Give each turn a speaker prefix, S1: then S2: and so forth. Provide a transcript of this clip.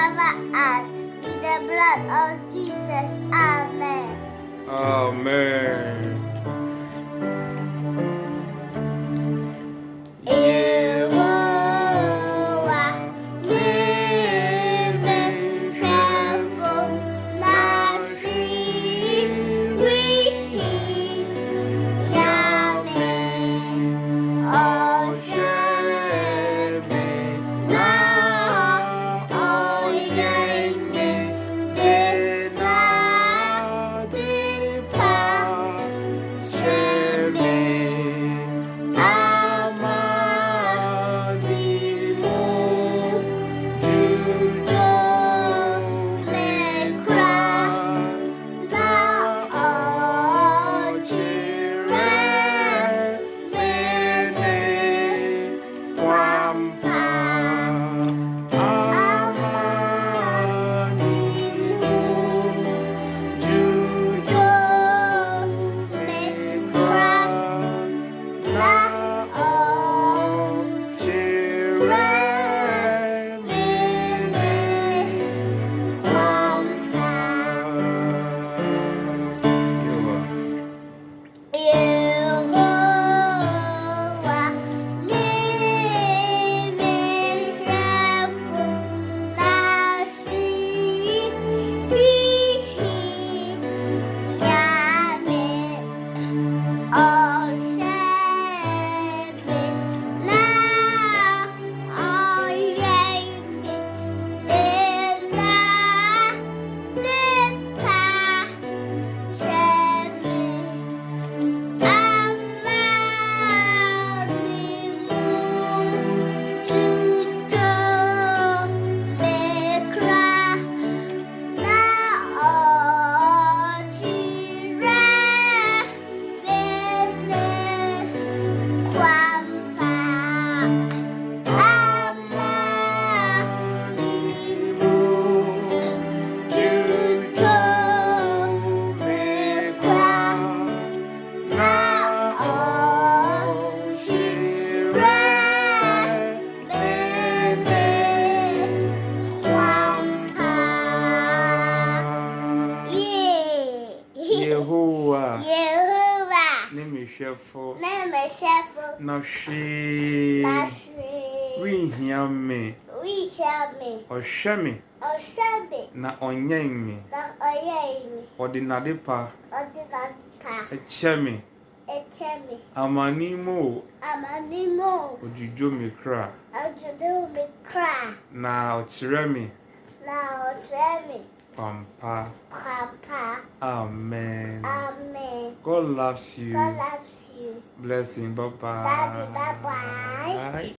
S1: cover us with the blood of Jesus. Amen.
S2: Amen.
S1: Yehowa, name HWƐFO, nasi hwee, yame, ɔkyerɛ na ɔyɛn de na de pa kyerɛ me. Yehowa,
S2: name HWƐFO,
S1: na
S2: hwee, renhia me, ɔhwɛ me, na ɔyɛn me, ɔde n'adepa kyerɛ me. Amanem odwudwo me kra, na ɔkyerɛ me. Pampa. Amen. God loves you. Blessing. Bye bye.
S1: Bye bye.